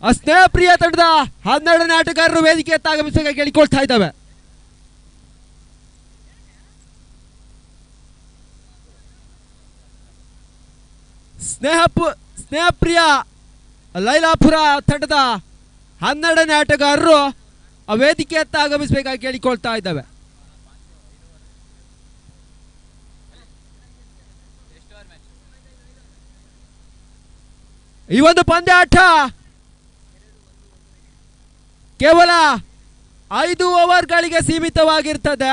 ಸ್ನೇಹ ಪ್ರಿಯ ತಂಡದ 12ನೇ ಆಟಗಾರರು ವೇದಿಕೆಯತ್ತ ಆಗಮಿಸಬೇಕಾಗಿ ಕೇಳಿಕೊಳ್ತಾ ಇದ್ದಾವೆ. ಸ್ನೇಹ ಪ್ರಿಯ ಲೈಲಾಪುರ ತಂಡದ 12ನೇ ಆಟಗಾರರು ವೇದಿಕೆಯತ್ತ ಆಗಮಿಸಬೇಕಾಗಿ ಕೇಳಿಕೊಳ್ತಾ ಇದ್ದಾವೆ. ಈ ಒಂದು ಪಂದ್ಯಾಟ ಕೇವಲ 5 ಓವರ್ಗಳಿಗೆ ಸೀಮಿತವಾಗಿರ್ತದೆ.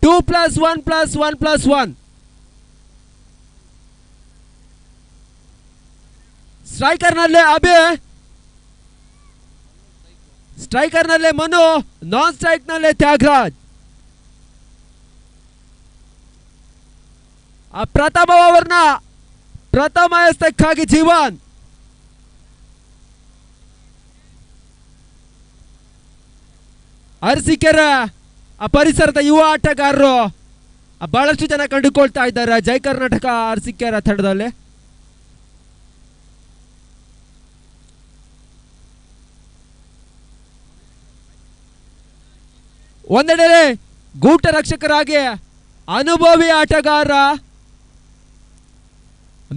2+1+1+1. ಸ್ಟ್ರೈಕರ್ನಲ್ಲೇ ಅಭಿ, ಸ್ಟ್ರೈಕರ್ನಲ್ಲೇ ಮನು, ನಾನ್ ಸ್ಟ್ರೈಕ್ನಲ್ಲೇ ತ್ಯಾಗರಾಜ್. ಪ್ರಥಮ ಓವರ್ನ ಪ್ರಥಮ ಎಸೆತಕ್ಕಾಗಿ ಜೀವನ್. ಅರಸೀಕೆರೆ ಪರಿಸರದ ಯುವ ಆಟಗಾರರು ಬಹಳಷ್ಟು ಜನ ಕಂಡುಕೊಳ್ತಾ ಇದ್ದಾರೆ ಜೈ ಕರ್ನಾಟಕ ಅರಸೀಕೆರೆ ತಂಡದಲ್ಲಿ. ಒಂದೆಡೆ ಗೂಟ ರಕ್ಷಕರಾಗಿ ಅನುಭವಿ ಆಟಗಾರ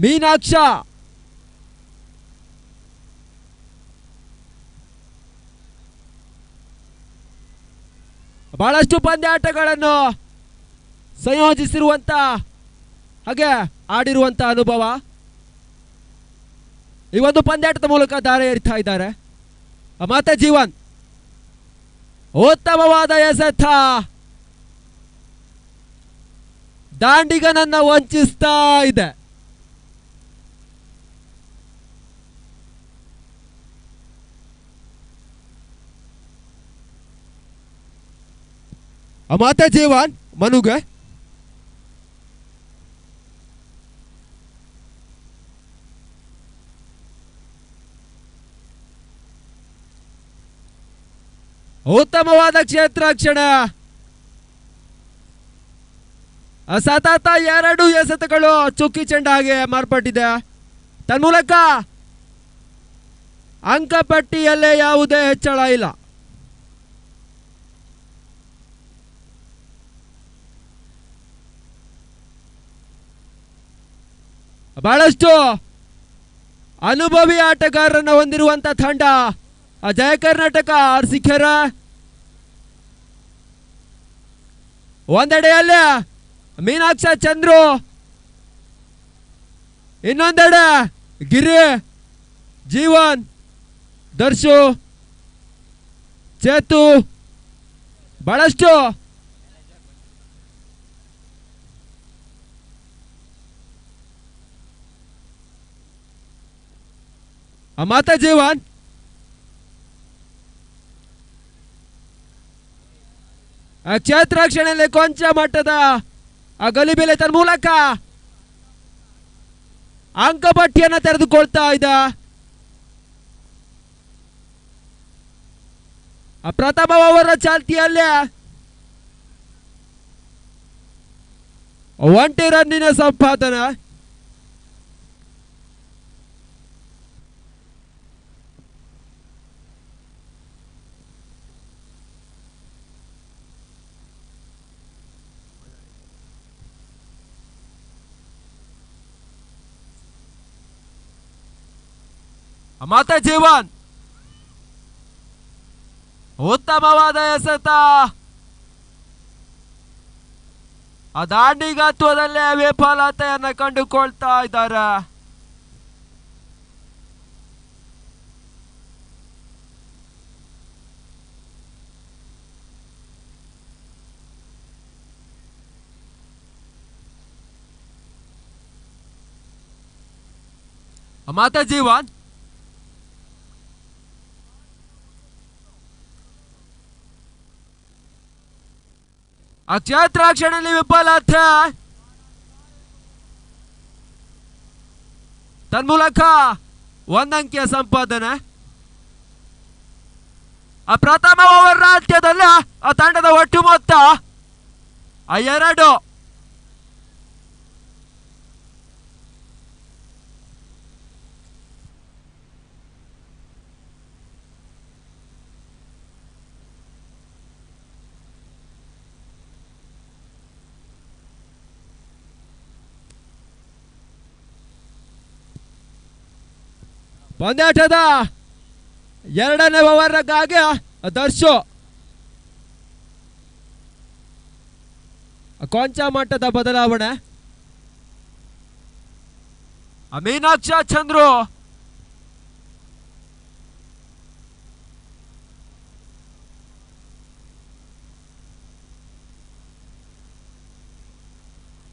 ಮೀನಾಕ್ಷ, ಬಹಳಷ್ಟು ಪಂದ್ಯಾಟಗಳನ್ನು ಸಂಯೋಜಿಸಿರುವಂತ ಹಾಗೆ ಆಡಿರುವಂತ ಅನುಭವ ಈ ಒಂದು ಪಂದ್ಯಾಟದ ಮೂಲಕ ದಾರಿ ಎರಿತಾ ಇದ್ದಾರೆ. ಮತ್ತೆ ಜೀವನ್ ಉತ್ತಮವಾದ ಎಸೆತ, ದಾಂಡಿಗನನ್ನ ವಂಚಿಸ್ತಾ ಇದೆ. ಮತ್ತೆ ಜೀವನ್ ಮನುಗೆ ಉತ್ತಮವಾದ ಕ್ಷೇತ್ರ ರಕ್ಷಣೆ. ಸತತ 2 ಎಸೆತಗಳು ಚುಕ್ಕಿ ಚೆಂಡಾಗಿ ಮಾರ್ಪಟ್ಟಿದೆ. ತನ್ಮೂಲಕ ಅಂಕಪಟ್ಟಿಯಲ್ಲೇ ಯಾವುದೇ ಹೆಚ್ಚಳ ಇಲ್ಲ. ಬಹಳಷ್ಟು ಅನುಭವಿ ಆಟಗಾರರನ್ನು ಹೊಂದಿರುವಂತ ತಂಡ ಜಯ ಕರ್ನಾಟಕ ಅರಸೀಕೆರೆ. ಒಂದೆಡೆಯಲ್ಲಿ ಮೀನಾಕ್ಷ ಚಂದ್ರು, ಇನ್ನೊಂದೆಡೆ ಗಿರಿ, ಜೀವನ್, ದರ್ಶು, ಚೇತು, ಬಹಳಷ್ಟು ಮತ್ತೆ ಜೀವನ್ ಕ್ಷೇತ್ರ ರಕ್ಷಣೆಯಲ್ಲಿ ಕೊಂಚ ಮಟ್ಟದ ಗಲಿಬಿಲಿ ತನ್ಮೂಲಕ ಅಂಕಪಟ್ಟಿಯನ್ನು ತೆರೆದುಕೊಳ್ತಾ ಇದೆ. ಪ್ರಥಮ ಓವರ್ ಚಾಲ್ತಿಯಲ್ಲಿ 1 ರನ್ನಿನ ಸಂಪಾದನೆ. ಮತ್ತೆ ಜೀವನ್ ಉತ್ತಮವಾದ ಎಸೆತ, ದಾಂಡಿಗತ್ವದಲ್ಲೇ ವಿಫಲತೆಯನ್ನು ಕಂಡುಕೊಳ್ತಾ ಇದ್ದಾರೆ. ಮತ್ತೆ ಜೀವನ್ ಕ್ಷೇತ್ರ ರಕ್ಷಣೆಯಲ್ಲಿ ವಿಫಲತೆ, ತನ್ಮೂಲಕ 1 ಅಂಕಿಯ ಸಂಪಾದನೆ. ಪ್ರಥಮ ಓವರ್ ಅಂತ್ಯದಲ್ಲಿ ತಂಡದ ಒಟ್ಟು ಮೊತ್ತ 2. ಪಂದ್ಯಾಟದ ಎರಡನೇ ಓವರ್ಗಾಗಿ ದರ್ಶು ಕೊಂಚ ಮಟ್ಟದ ಬದಲಾವಣೆ. ಮೀನಾಕ್ಷ ಚಂದ್ರು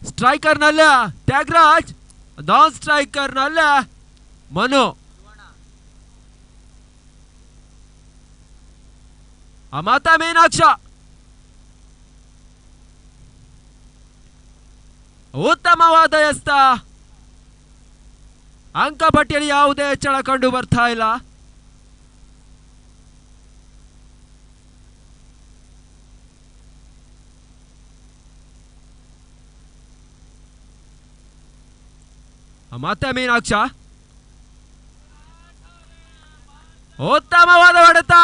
ಸ್ಟ್ರೈಕರ್ ನಲ್ಲಿ ತ್ಯಾಗರಾಜ್, ನಾನ್ ಸ್ಟ್ರೈಕರ್ ನಲ್ಲಿ ಮನು. ಅಮತ ಮೀನಾಕ್ಷ ಉತ್ತಮವಾದ ಎಸ್ತ. ಅಂಕಪಟ್ಟಿಯಲ್ಲಿ ಯಾವುದೇ ಹೆಚ್ಚಳ ಕಂಡು ಬರ್ತಾ ಇಲ್ಲ. ಮತ್ತೆ ಮೀನಾಕ್ಷ ಉತ್ತಮವಾದ ಹೊಡೆತ.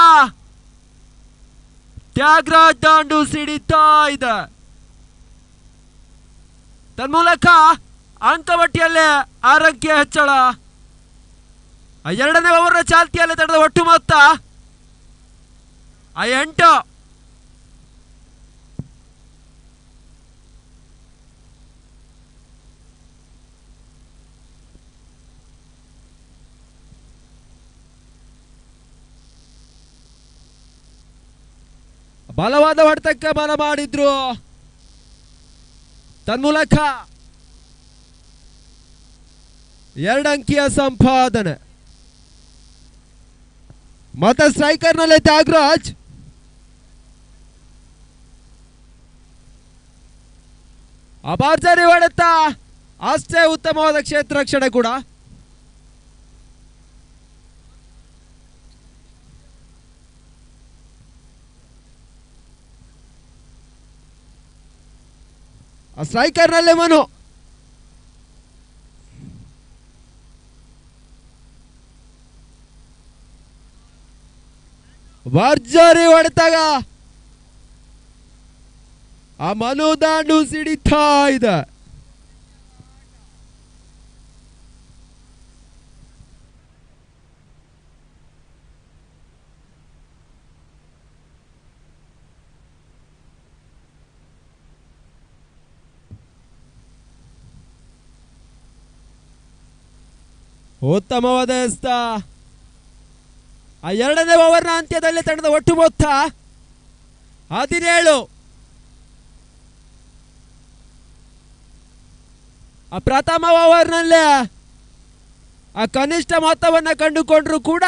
ತ್ಯಾಗರಾಜ್ ದಾಂಡು ಸಿಡಿತಾ ಇದೆ. ತನ್ಮೂಲಕ ಅಂಕಪಟ್ಟಿಯಲ್ಲಿ 6 ಅಂಕ ಹೆಚ್ಚಳ. ಎರಡನೇ ಓವರ್ ಚಾಲ್ತಿಯಲ್ಲಿ ತಡೆದ ಒಟ್ಟು ಮೊತ್ತ 8. ಬಲವಾದ ಹೊಡೆತಕ್ಕೆ ಬಲ ಮಾಡಿದ್ರು. ತನ್ಮೂಲಕ 2 ಅಂಕಿಯ ಸಂಪಾದನೆ. ಮತ್ತೆ ಸ್ಟ್ರೈಕರ್ ನಲ್ಲಿ ತ್ಯಾಗರಾಜ್. ಅಭಾರ್ಜರಿ ಹೊಡೆತ, ಅಷ್ಟೇ ಉತ್ತಮವಾದ ಕ್ಷೇತ್ರ ರಕ್ಷಣೆ ಕೂಡ. ಸ್ಟ್ರೈಕರ್ ನಲ್ಲಿ ಮನು. ಭರ್ಜರಿ ಹೊಡೆತಾಗ ಆ ಮನು ದಾಂಡು ಸಿಡಿತಾ ಇದೆ. ಉತ್ತಮವಾದ ಎಸ್ತ. ಆ ಎರಡನೇ ಓವರ್ನ ಅಂತ್ಯದಲ್ಲಿ ತಂಡದ ಒಟ್ಟು ಮೊತ್ತ 17. ಆ ಪ್ರಥಮ ಓವರ್ನಲ್ಲೇ ಆ ಕನಿಷ್ಠ ಮೊತ್ತವನ್ನು ಕಂಡುಕೊಂಡ್ರು ಕೂಡ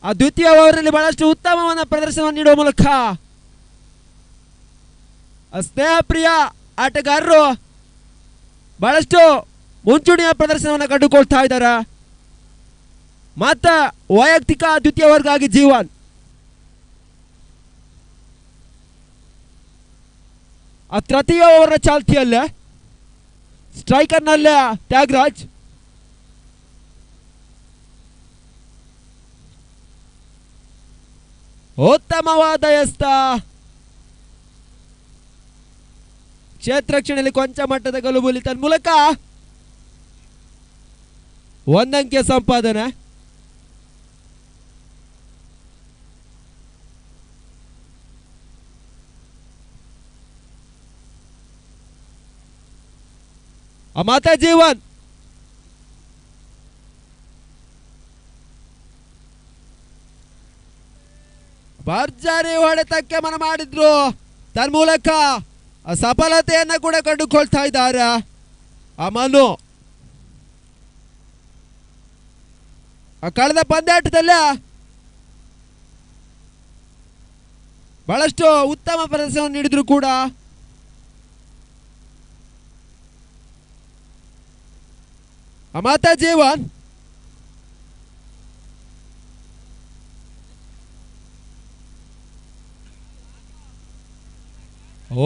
ಆ ದ್ವಿತೀಯ ಓವರ್ನಲ್ಲಿ ಬಹಳಷ್ಟು ಉತ್ತಮವಾದ ಪ್ರದರ್ಶನ ನೀಡುವ ಮೂಲಕ ಸ್ನೇಹಪ್ರಿಯ ಆಟಗಾರರು ಬಹಳಷ್ಟು ಮುಂಚೂಣಿಯ ಪ್ರದರ್ಶನವನ್ನು ಕಂಡುಕೊಳ್ತಾ ಇದ್ದಾರೆ. ಮತ್ತೆ ವೈಯಕ್ತಿಕ ದ್ವಿತೀಯ ವರ್ಗಾಗಿ ಜೀವನ್. ಆ ತೃತೀಯ ಓವರ್ ಚಾಲ್ತಿಯಲ್ಲೇ ಸ್ಟ್ರೈಕರ್ ನಲ್ಲೇ ತ್ಯಾಗರಾಜ್. ಉತ್ತಮವಾದ ಎಸ್ತ. ಕ್ಷೇತ್ರ ರಕ್ಷಣೆಯಲ್ಲಿ ಕೊಂಚ ಮಟ್ಟದ ಗಲುಬುಲಿ. ತನ್ಮೂಲಕ 1 ಅಂಕಿಯ ಸಂಪಾದನೆ. ಅಮತ ಜೀವನ್. ಭರ್ಜರಿ ಹೊಡೆತಕ್ಕೆ ಮನ ಮಾಡಿದ್ರು. ತನ್ಮೂಲಕ ಸಫಲತೆಯನ್ನ ಕೂಡ ಕಂಡುಕೊಳ್ತಾ ಇದ್ದಾರೆ ಆ ಮನು. ಕಳೆದ ಪಂದ್ಯಾಟದಲ್ಲಿ ಬಹಳಷ್ಟು ಉತ್ತಮ ಪ್ರದರ್ಶನ ನೀಡಿದ್ರು ಕೂಡ ಅಮತ ಜೀವನ್.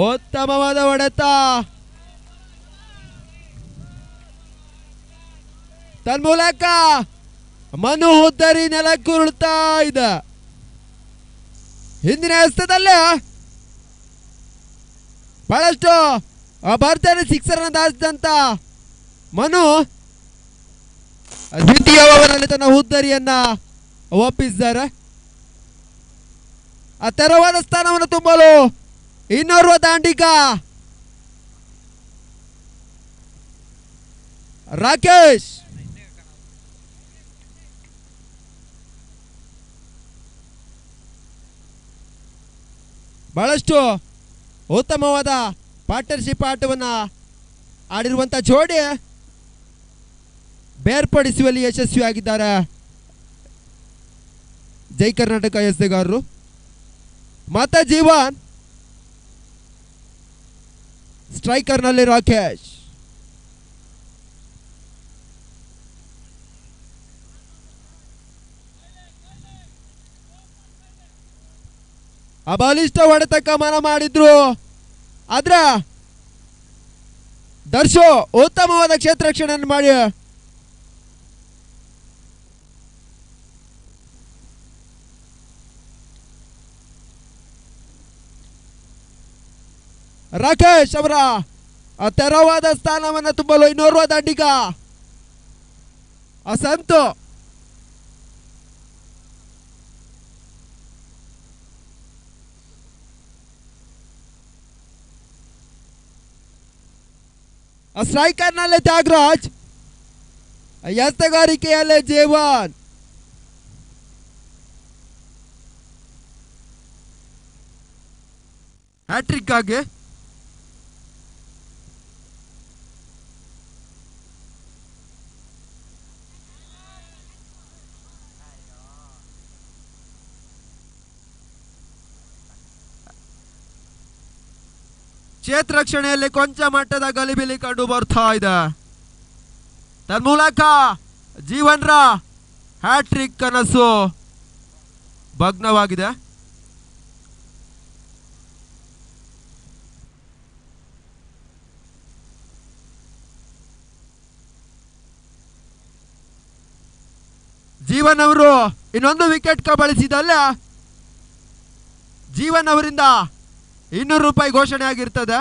ಉತ್ತಮವಾದ ಹೊಡೆತ. ತನ್ಮೂಲಕ ಮನು ಹುದ್ದರಿ ನೆಲಕ್ಕುರುಳ್ತಾ ಇದೆ. ಹಿಂದಿನ ಎಸೆತದಲ್ಲಿ ಬಹಳಷ್ಟು ಭರ್ಜರಿ ಸಿಕ್ಸರ್ ಅನ್ನು ದಾಟಿದಂತ ಮನು ದ್ವಿತೀಯ ಓವರ್ನಲ್ಲಿ ತನ್ನ ಹುದ್ದರಿಯನ್ನ ಒಪ್ಪಿಸಿದ್ದಾರೆ. ಆ ತೆರವಾದ ಸ್ಥಾನವನ್ನು ತುಂಬಲು ಇನ್ನೋರ್ವ ದಾಂಡಿಗ ರಾಕೇಶ್. ಬಹಳಷ್ಟು ಉತ್ತಮವಾದ ಪಾರ್ಟ್ನರ್ಶಿಪ್ ಆಟವನ್ನು ಆಡಿರುವಂಥ ಜೋಡಿ ಬೇರ್ಪಡಿಸುವಲ್ಲಿ ಯಶಸ್ವಿಯಾಗಿದ್ದಾರೆ ಜೈ ಕರ್ನಾಟಕ ಎಸೆಗಾರರು. ಮತ್ತೆ ಜೀವನ್, ಸ್ಟ್ರೈಕರ್ನಲ್ಲಿ ರಾಕೇಶ್. ಆ ಬಲಿಷ್ಠ ಹೊಡೆತಕ್ಕೆ ಮನ ಮಾಡಿದ್ರು, ಆದ್ರೆ ದರ್ಶು ಉತ್ತಮವಾದ ಕ್ಷೇತ್ರ ರಕ್ಷಣೆಯನ್ನು ಮಾಡಿ ರಾಕೇಶ್ ಅವರ ತೆರವಾದ ಸ್ಥಾನವನ್ನು ತುಂಬಲು ಇನ್ನೋರ್ವ ದಾಂಡಿಗ ಸಂತು. ಸ್ಟ್ರೈಕರ್ನಲ್ಲೇ ತ್ಯಾಗರಾಜ್, ಎತ್ತಗಾರಿಕೆಯಲ್ಲೇ ಜೀವನ್. ಹ್ಯಾಟ್ರಿಕ್ ಆಗಿ ಕ್ಷೇತ್ರ ರಕ್ಷಣೆಯಲ್ಲಿ ಕೊಂಚ ಮಟ್ಟದ ಗಲಿಬಿಲಿ ಕಂಡು ಬರ್ತಾ ಇದೆ. ತನ್ಮೂಲಕ ಜೀವನ್ರ ಹ್ಯಾಟ್ರಿಕ್ ಕನಸು ಭಗ್ನವಾಗಿದೆ. ಜೀವನ್ ಅವರು ಇನ್ನೊಂದು ವಿಕೆಟ್ ಕಬಳಿಸಿದಲ್ಲ, ಜೀವನ್ ಅವರಿಂದ 200 ರೂಪಾಯಿ ಘೋಷಣೆ ಆಗಿರ್ತದೆ.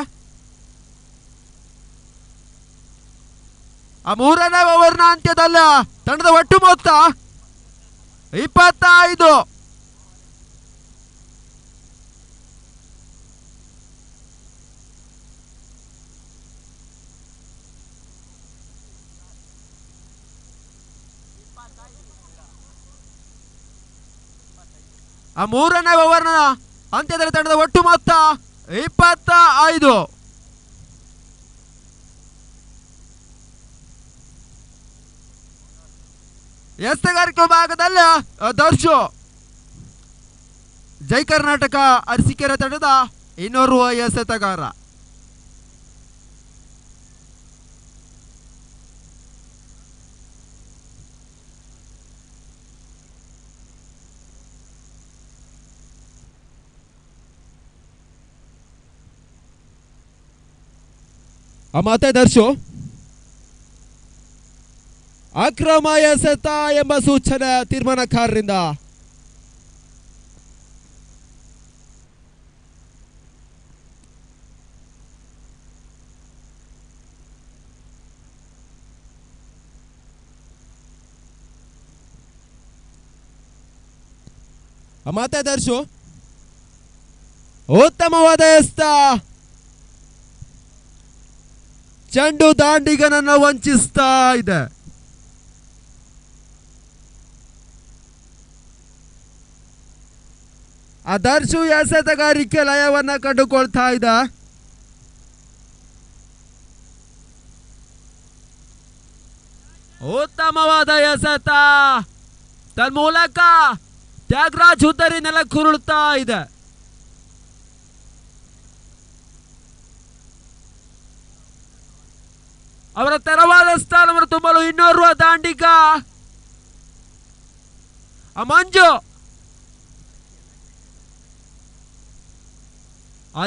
ಆ 3ನೇ ಓವರ್ನ ಅಂತ್ಯದಲ್ಲ ತಂಡದ ಒಟ್ಟು ಮೊತ್ತ 25. ಆ 3ನೇ ಓವರ್ನ ಅಂತ್ಯದಲ್ಲಿ ತಂಡದ ಒಟ್ಟು ಮೊತ್ತ 25. ಎಸೆಗಾರಿಕೆ ಭಾಗದಲ್ಲಿ ದರ್ಶು ಜೈ ಕರ್ನಾಟಕ ಅರಸೀಕೆರೆ ತಂಡದ ಇನ್ನೋರ್ವ ಎಸೆತಗಾರ. ಮತ್ತೆ ದರ್ಶು ಅಕ್ರಮ ಎಸೆತ ಎಂಬ ಸೂಚನೆ ತೀರ್ಮಾನಕಾರರಿಂದ. ಮತ್ತೆ ದರ್ಶು ಉತ್ತಮವಾದ ಎಸೆತ, ಚೆಂಡು ದಾಂಡಿಗನನ್ನು ವಂಚಿಸ್ತಾ ಇದೆ. ಆ ದರ್ಶು ಎಸೆತಗಾರಿಕೆ ಲಯವನ್ನ ಕಂಡುಕೊಳ್ತಾ ಇದೆ. ಉತ್ತಮವಾದ ಎಸೆತ, ತನ್ಮೂಲಕ ತ್ಯಾಗರಾಜ್ ಹುದ್ದರಿ ನೆಲಕ್ಕುರುಳುತ್ತಾ ಇದೆ. ಅವರ ತೆರವಾದ ಸ್ಥಾನವನ್ನು ತುಂಬಲು ಇನ್ನೋರ್ವ ದಾಂಡಿಗ ಮಂಜು,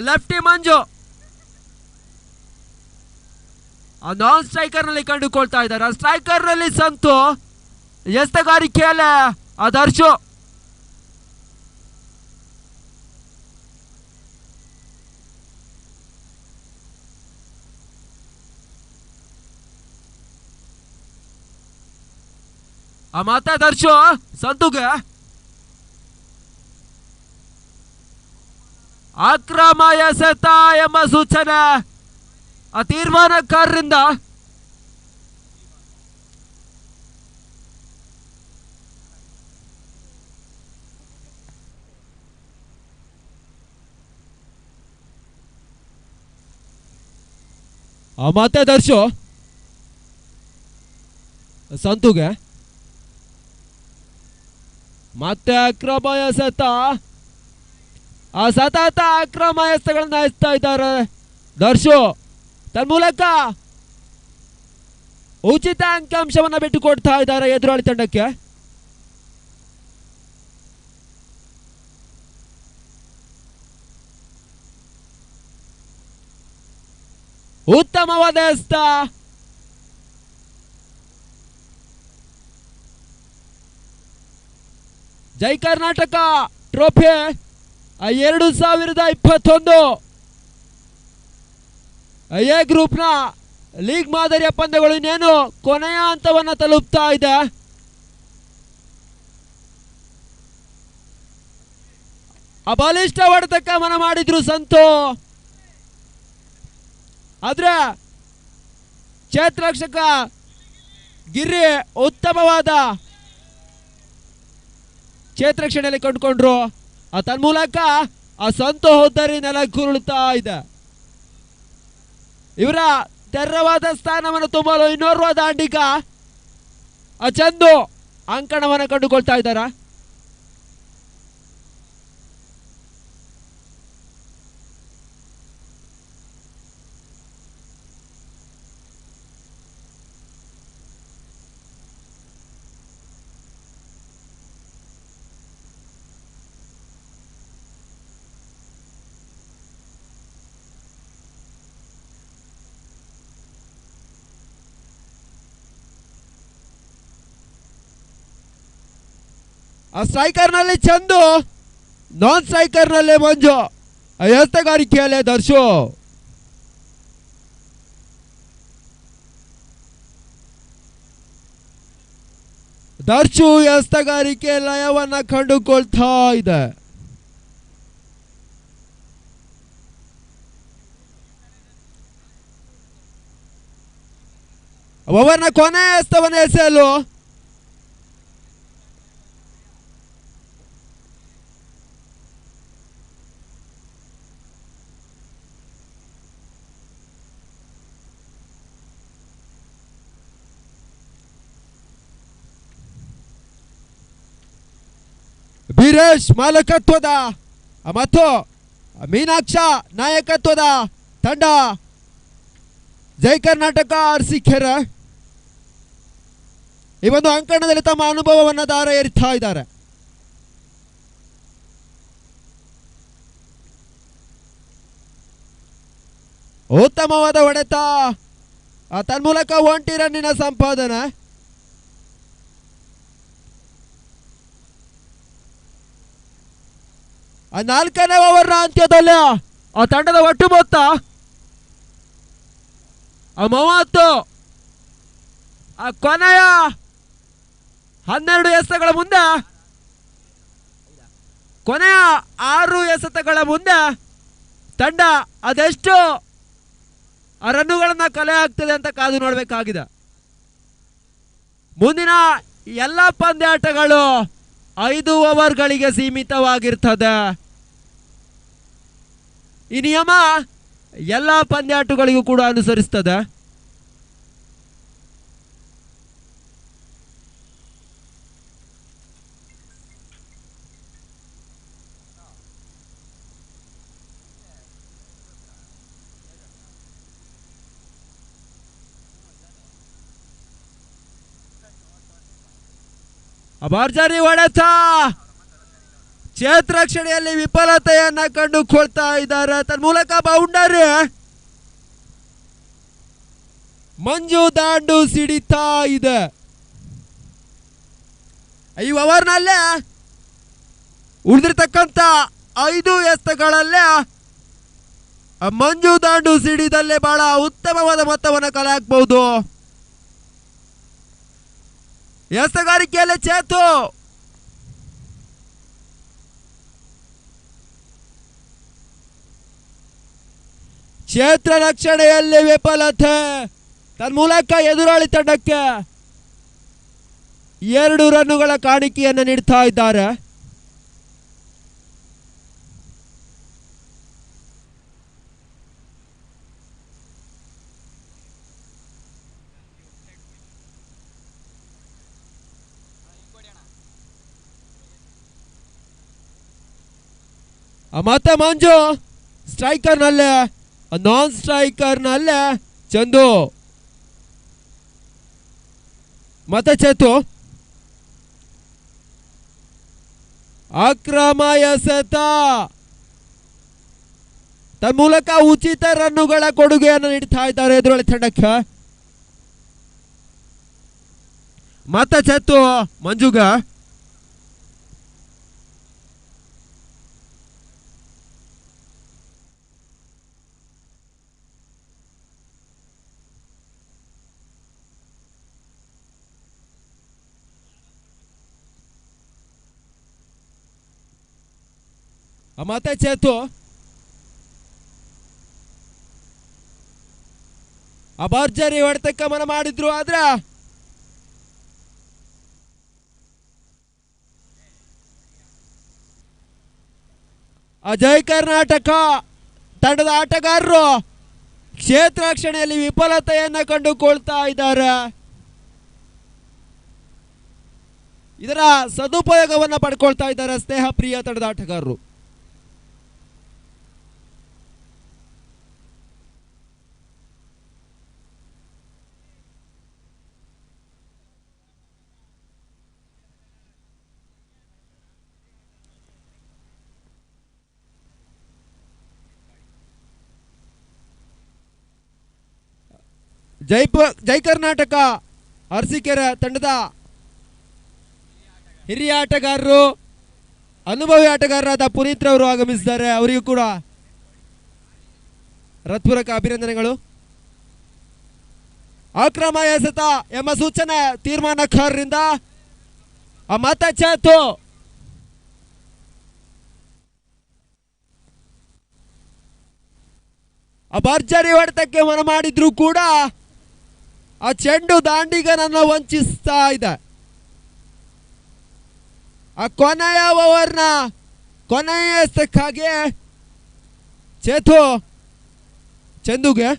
ಲೆಫ್ಟಿ ಮಂಜು ನಾನ್ ಸ್ಟ್ರೈಕರ್ ನಲ್ಲಿ ಕಂಡುಕೊಳ್ತಾ ಇದ್ದಾರೆ. ಸ್ಟ್ರೈಕರ್ ನಲ್ಲಿ ಸಂತು, ಎಸೆತಗಾರಿಕೆಯಲ್ಲೇ ದರ್ಶು. ಆ ಮತ್ತೆ ದರ್ಶು ಸಂತುಗೆ ಅಕ್ರಮ ಎಸೆತ ಎಂಬ ಸೂಚನೆ ಆ ತೀರ್ಮಾನಕಾರರಿಂದ. ಮತ್ತೆ ದರ್ಶು ಸಂತುಗೆ ಮತ್ತೆ ಅಕ್ರಮ ಎಸೆತ. ಆ ಸತತ ಅಕ್ರಮ ಎಸೆತಗಳನ್ನ ಎಸ್ತಾ ಇದ್ದಾರೆ ದರ್ಶು. ತನ್ಮೂಲಕ ಉಚಿತ ಅಂಕಾಂಶವನ್ನ ಬಿಟ್ಟುಕೊಡ್ತಾ ಇದ್ದಾರೆ ಎದುರಾಳಿ ತಂಡಕ್ಕೆ. ಉತ್ತಮವಾದ ಎಸೆತ. ಜೈ ಕರ್ನಾಟಕ ಟ್ರೋಫಿ 2021 ಎ ಗ್ರೂಪ್ನ ಲೀಗ್ ಮಾದರಿಯ ಪಂದ್ಯಗಳು ಇನ್ನೇನು ಕೊನೆಯ ಹಂತವನ್ನು ತಲುಪ್ತಾ ಇದೆ. ಬಲಿಷ್ಠ ಹೊಡೆತಕ್ಕೆ ಮನ ಮಾಡಿದ್ರು ಸಂತು. ಆದ್ರೆ ಕ್ಷೇತ್ರರಕ್ಷಕ ಗಿರಿ ಉತ್ತಮವಾದ ಕ್ಷೇತ್ರರಕ್ಷಣೆಯಲ್ಲಿ ಕಂಡುಕೊಂಡ್ರು. ತನ್ಮೂಲಕ ಆ ಸಂತು ಹೋದರಿ ನೆಲಕ್ಕುರುಳ್ತಾ ಇದೆ. ಇವರ ತೆರವಾದ ಸ್ಥಾನವನ್ನು ತುಂಬಲು ಇನ್ನೋರ್ವ ದಾಂಡಿಗ ಚಂದು ಅಂಕಣವನ್ನು ಕಂಡುಕೊಳ್ತಾ ಇದ್ದಾರೆ. ಆ ಸ್ಟ್ರೈಕರ್ನಲ್ಲಿ ಚಂದು, ನಾನ್ ಸ್ಟ್ರೈಕರ್ನಲ್ಲಿ ಮಂಜು. ಎಸೆತಗಾರಿಕೆಯಲ್ಲೇ ದರ್ಶು. ದರ್ಶು ಎಸೆತಗಾರಿಕೆ ಲಯವನ್ನ ಕಂಡುಕೊಳ್ತಾ ಇದೆ. ಅವರನ್ನ ಕೊನೆ ಎಸೆತವನ್ನು ಎಸೆಯಲು ಬೀರೇಶ್ ಮಾಲಕತ್ವದ ಮತ್ತು ಮೀನಾಕ್ಷ ನಾಯಕತ್ವದ ತಂಡ ಜೈ ಕರ್ನಾಟಕ ಅರಸೀಕೆರೆ ಈ ಒಂದು ಅಂಕಣದಲ್ಲಿ ತಮ್ಮ ಅನುಭವವನ್ನು ದಾರ ಏರಿತಾ ಇದ್ದಾರೆ. ಉತ್ತಮವಾದ ಹೊಡೆತ, ತನ್ಮೂಲಕ 1 ರನ್ನಿನ ಸಂಪಾದನೆ. ಆ 4ನೇ ಓವರ್ನ ಅಂತ್ಯದಲ್ಲಿ ಆ ತಂಡದ ಒಟ್ಟು ಮೊತ್ತ 30. ಆ ಕೊನೆಯ 12 ಎಸೆತಗಳ ಮುಂದೆ, ಕೊನೆಯ 6 ಎಸೆತಗಳ ಮುಂದೆ ತಂಡ ಅದೆಷ್ಟು ರನ್ನುಗಳನ್ನ ಕಲೆ ಆಗ್ತದೆ ಅಂತ ಕಾದು ನೋಡಬೇಕಾಗಿದೆ. ಮುಂದಿನ ಎಲ್ಲ ಪಂದ್ಯಾಟಗಳು 5 ಓವರ್ಗಳಿಗೆ ಸೀಮಿತವಾಗಿರ್ತದೆ. ಈ ನಿಯಮ ಎಲ್ಲ ಪಂದ್ಯಾಟಗಳಿಗೂ ಕೂಡ ಅನುಸರಿಸ್ತದೆ. ಭರ್ಜರಿ ಹೊಡೆತ, ಕ್ಷೇತ್ರರಕ್ಷಣೆಯಲ್ಲಿ ವಿಫಲತೆಯನ್ನ ಕಂಡುಕೊಳ್ತಾ ಇದ್ದಾರೆ. ತನ್ಮೂಲಕ ಬೌಂಡರಿ. ಮಂಜು ದಾಂಡು ಸಿಡಿತಾ ಇದೆ. ಈ ಓವರ್ನಲ್ಲೇ ಉಳಿದಿರ್ತಕ್ಕಂಥ 5 ಎಸೆತಗಳಲ್ಲೇ ಮಂಜು ದಾಂಡು ಸಿಡಿದಲ್ಲೇ ಬಹಳ ಉತ್ತಮವಾದ ಮೊತ್ತವನ್ನು ಕಲೆ ಹಾಕಬಹುದು. ಎಸ್ತಗಾರಿಕೆಯಲ್ಲಿ ಚೇತು ಕ್ಷೇತ್ರ ರಕ್ಷಣೆಯಲ್ಲಿ ವಿಫಲತೆ ತನ್ಮೂಲಕ ಎದುರಾಳಿ ತಂಡಕ್ಕೆ 2 ರನ್ನುಗಳ ಕಾಣಿಕೆಯನ್ನು ನೀಡ್ತಾ ಇದ್ದಾರೆ. ಮತ್ತೆ ಮಂಜು ಸ್ಟ್ರೈಕರ್ನಲ್ಲೇ, ನಾನ್ ಸ್ಟ್ರೈಕರ್ನಲ್ಲೇ ಚಂದು ಮತ್ತೆ ಚೇತು. ಅಕ್ರಮ ಎಸೆತ ತನ್ಮೂಲಕ ಉಚಿತ ರನ್ನುಗಳ ಕೊಡುಗೆಯನ್ನು ನೀಡ್ತಾ ಇದ್ದಾರೆ ಎದುರಾಳಿ ತಂಡಕ್ಕೆ. ಮತ್ತೆ ಚೇತು ಮಂಜುಗ ಮತ್ತೆ ಚೇತು ಭರ್ಜರಿ ಹೊಡೆತಕ್ಕೆ ಮನ ಮಾಡಿದ್ರು. ಆದ್ರೆ ಜೈ ಕರ್ನಾಟಕ ತಂಡದ ಆಟಗಾರರು ಕ್ಷೇತ್ರ ರಕ್ಷಣೆಯಲ್ಲಿ ವಿಫಲತೆಯನ್ನು ಕಂಡುಕೊಳ್ತಾ ಇದ್ದಾರೆ. ಇದರ ಸದುಪಯೋಗವನ್ನು ಪಡ್ಕೊಳ್ತಾ ಇದ್ದಾರೆ ಸ್ನೇಹ ಪ್ರಿಯ ತಂಡದ ಆಟಗಾರರು. ಜೈ ಕರ್ನಾಟಕ ಅರಸೀಕೆರೆ ತಂಡದ ಹಿರಿಯ ಆಟಗಾರರು, ಅನುಭವಿ ಆಟಗಾರರಾದ ಪುನೀತ್ ರವರು ಆಗಮಿಸಿದ್ದಾರೆ. ಅವರಿಗೂ ಕೂಡ ಹೃತ್ಪೂರ್ವಕ ಅಭಿನಂದನೆಗಳು. ಅಕ್ರಮ ಎಸೆತ ಎಂಬ ಸೂಚನೆ ತೀರ್ಮಾನಕಾರರಿಂದ. ಮತ್ತೆ ಚೇತು ಭರ್ಜರಿ ಹೊಡೆತಕ್ಕೆ ಮನ ಮಾಡಿದ್ರು ಕೂಡ ಆ ಚೆಂಡು ದಾಂಡಿಗನನ್ನು ವಂಚಿಸ್ತಾ ಇದೆ. ಆ ಕೊನೆಯ ಓವರ್ನ ಕೊನೆಯ ಎಸೆತಕ್ಕಾಗಿ ಚೇತು ಚಂದುಗೆ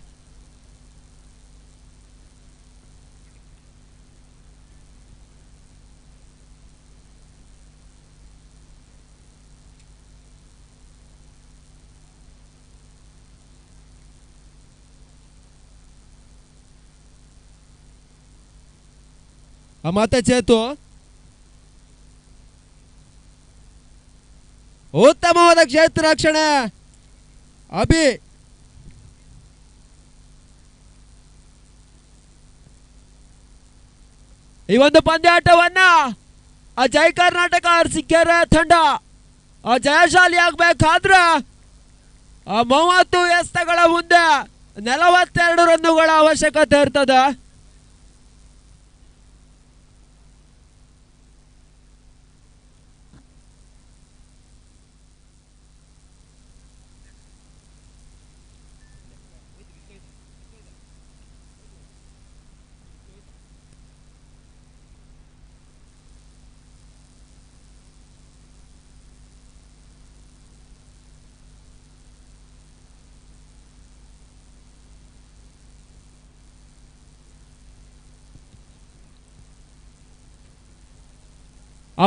ಮತ್ತೆ ಚೇತು ಉತ್ತಮವಾದ ಕ್ಷೇತ್ರ ರಕ್ಷಣೆ. ಅಭಿ ಈ ಒಂದು ಪಂದ್ಯಾಟವನ್ನ ಜೈ ಕರ್ನಾಟಕ ಅರಸೀಕೆರೆ ತಂಡ ಜಯಶಾಲಿ ಆಗ್ಬೇಕಾದ್ರೆ 30 ಎಸೆತಗಳ ಮುಂದೆ 42 ರನ್ನುಗಳ ಅವಶ್ಯಕತೆ ಇರ್ತದೆ.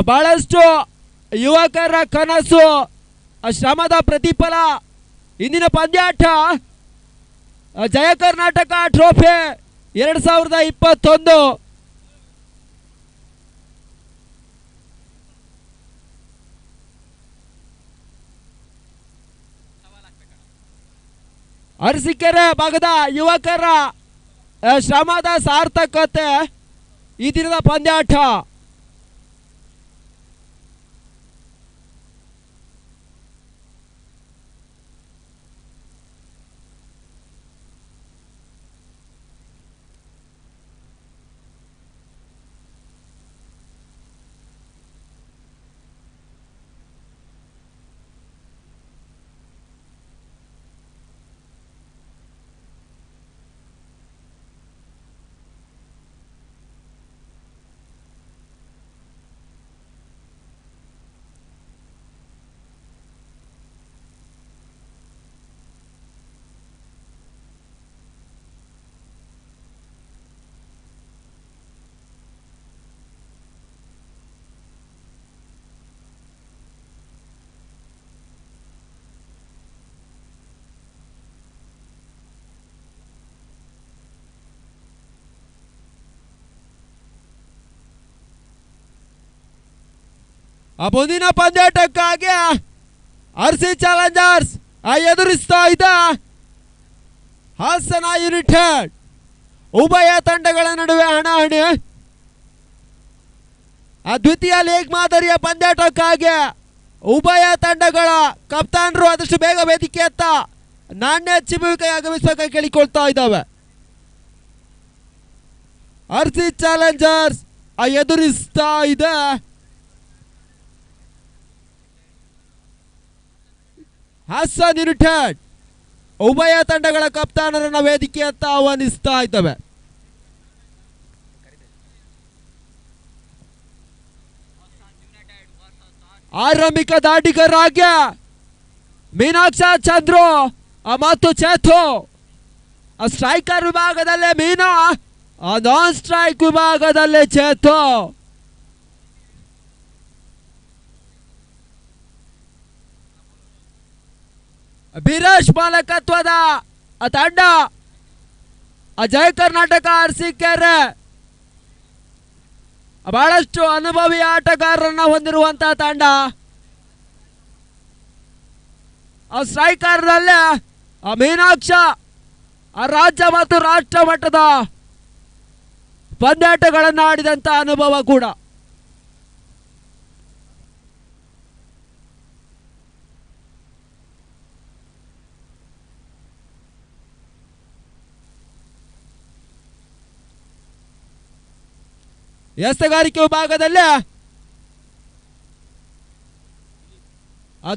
ಬಹಳಷ್ಟು ಯುವಕರ ಕನಸು, ಶ್ರಮದ ಪ್ರತಿಫಲ ಇಂದಿನ ಪಂದ್ಯಾಟ ಜಯ ಕರ್ನಾಟಕ ಟ್ರೋಫಿ 2021. ಅರಸೀಕೆರೆ ಭಾಗದ ಯುವಕರ ಶ್ರಮದ ಸಾರ್ಥಕತೆ ಈ ದಿನದ ಪಂದ್ಯಾಟ. ಆ ಮುಂದಿನ ಪಂದ್ಯಾಟಕ್ಕಾಗಿ ಆರ್ಸಿ ಚಾಲೆಂಜರ್ಸ್ ಎದುರಿಸ್ತಾ ಇದೆ ಹಾಸನ ಯುನೈಟೆಡ್. ಉಭಯ ತಂಡಗಳ ನಡುವೆ ಹಣಾಹಣಿ. ಆ ದ್ವಿತೀಯ ಲೀಗ್ ಮಾದರಿಯ ಪಂದ್ಯಾಟಕ್ಕಾಗಿ ಉಭಯ ತಂಡಗಳ ಕಪ್ತಾನರು ಆದಷ್ಟು ಬೇಗ ವೇದಿಕೆಯತ್ತ ನಾಣ್ಯ ಚಿಮ್ಮುವಿಕೆ ಆಗಮಿಸೋಕೆ ಕೇಳಿಕೊಳ್ತಾ ಇದ್ದಾವೆ. ಆರ್ಸಿ ಚಾಲೆಂಜರ್ಸ್ ಎದುರಿಸ್ತಾ ಇದೆ ಹಾಸನ್ ಯುನೈಟೆಡ್. ಉಭಯ ತಂಡಗಳ ಕಪ್ತಾನರನ್ನ ವೇದಿಕೆಯತ್ತ ಆಹ್ವಾನಿಸ್ತಾ ಇದ್ದಾವೆ. ಆರಂಭಿಕ ದಾಟಿಗರಾಗಿ ಮೀನಾಕ್ಷ ಚಂದ್ರು ಮತ್ತು ಚೇತು. ಸ್ಟ್ರೈಕರ್ ವಿಭಾಗದಲ್ಲೇ ಮೀನಾ, ನಾನ್ ಸ್ಟ್ರೈಕ್ ವಿಭಾಗದಲ್ಲೇ ಚೇತು. ಬೀರೇಶ್ ಮಾಲಕತ್ವದ ತಂಡ ಜಯ ಕರ್ನಾಟಕ ಅರಸೀಕೆರೆ ಬಹಳಷ್ಟು ಅನುಭವಿ ಆಟಗಾರರನ್ನ ಹೊಂದಿರುವಂತಹ ತಂಡ. ಸ್ಟ್ರೈಕರ್ನಲ್ಲೇ ಮೀನಾಕ್ಷ ರಾಜ್ಯ ಮತ್ತು ರಾಷ್ಟ್ರ ಮಟ್ಟದ ಪಂದ್ಯಾಟಗಳನ್ನು ಆಡಿದಂತ ಅನುಭವ ಕೂಡ. ಎಸೆಗಾರಿಕೆ ವಿಭಾಗದಲ್ಲಿ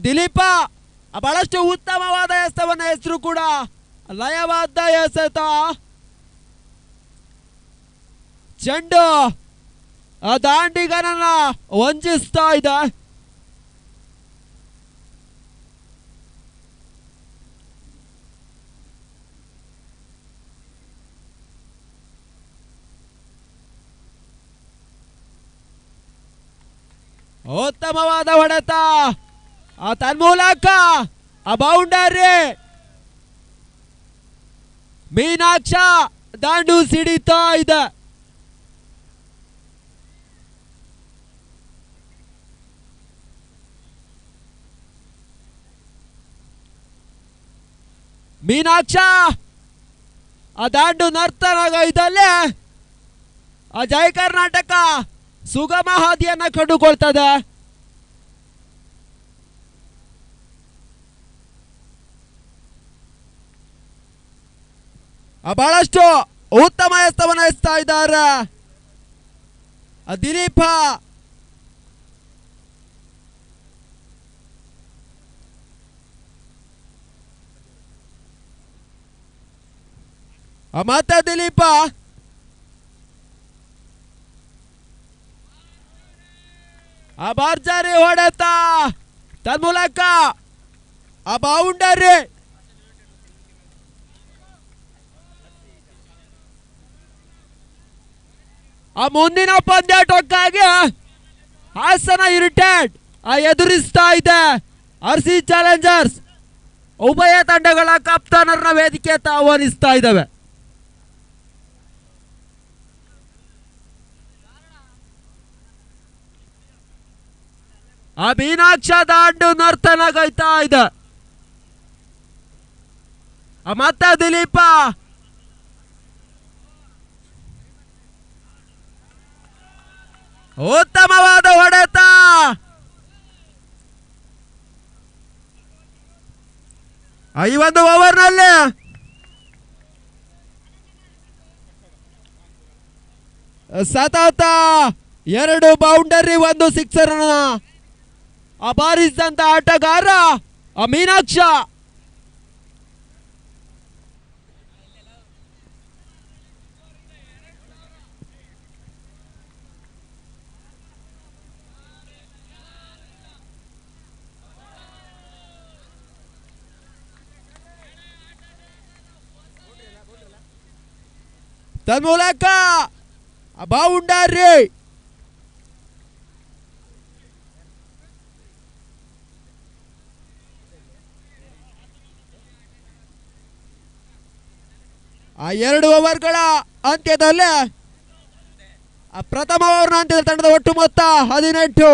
ದಿಲೀಪ ಬಹಳಷ್ಟು ಉತ್ತಮವಾದ ಎಸೆತವನ್ನ ಹೆಸರು ಕೂಡ ಲಯವಾದ ಎಸೆತ. ಚೆಂಡು ದಾಂಡಿಗನನ್ನ ವಂಚಿಸ್ತಾ ಇದೆ. ಉತ್ತಮವಾದ ಹೊಡೆತ, ತನ್ಮೂಲಕ ಬೌಂಡರಿ. ಮೀನಾಕ್ಷ ದಾಂಡು ಸಿಡಿತಾ ಇದೆ. ಮೀನಾಕ್ಷ ದಾಂಡು ನರ್ತನಗೈದಲ್ಲಿ ಜಯ ಕರ್ನಾಟಕ ಸುಗಮ ಹಾದಿಯನ್ನ ಕಂಡುಕೊಳ್ತದೆ. ಬಹಳಷ್ಟು ಉತ್ತಮ ಎಸೆತವನ್ನು ಎಸ್ತಾ ಇದ್ದಾರೆ ದಿಲೀಪ. ಮತ್ತೆ ದಿಲೀಪ ಭರ್ಜರಿ ಹೊಡೆತ, ತನ್ಮೂಲಕ ಬೌಂಡರಿ. ಮುಂದಿನ ಪಂದ್ಯಾಟಕ್ಕಾಗಿ ಹಾಸನ ಯುನೈಟೆಡ್ ಎದುರಿಸ್ತಾ ಇದೆ ಆರ್ಸಿ ಚಾಲೆಂಜರ್ಸ್. ಉಭಯ ತಂಡಗಳ ಕಪ್ತಾನರನ್ನ ವೇದಿಕೆಯತ್ತ ಆಹ್ವಾನಿಸ್ತಾ ಇದ್ದಾವೆ. ಮೀನಾಕ್ಷ ದಾಂಡು ನರ್ತನಗೈತಾ ಇದೆ. ಮತ್ತೆ ದಿಲೀಪ ಉತ್ತಮವಾದ ಹೊಡೆತ, ಈ ಒಂದು ಓವರ್ನಲ್ಲಿ ಸತತ 2 ಬೌಂಡರಿ 1 ಸಿಕ್ಸರ್ ಬಾರಿಸಿದಂತ ಆಟಗಾರ ಮೀನಾಕ್ಷ. ತನ್ಮೂಲಕ ಬೌಂಡರಿ. ಆ 2 ಓವರ್ಗಳ ಅಂತ್ಯದಲ್ಲಿ ಪ್ರಥಮ ಓವರ್ನ ಅಂತ್ಯದ ತಂಡದ ಒಟ್ಟು ಮೊತ್ತ 18.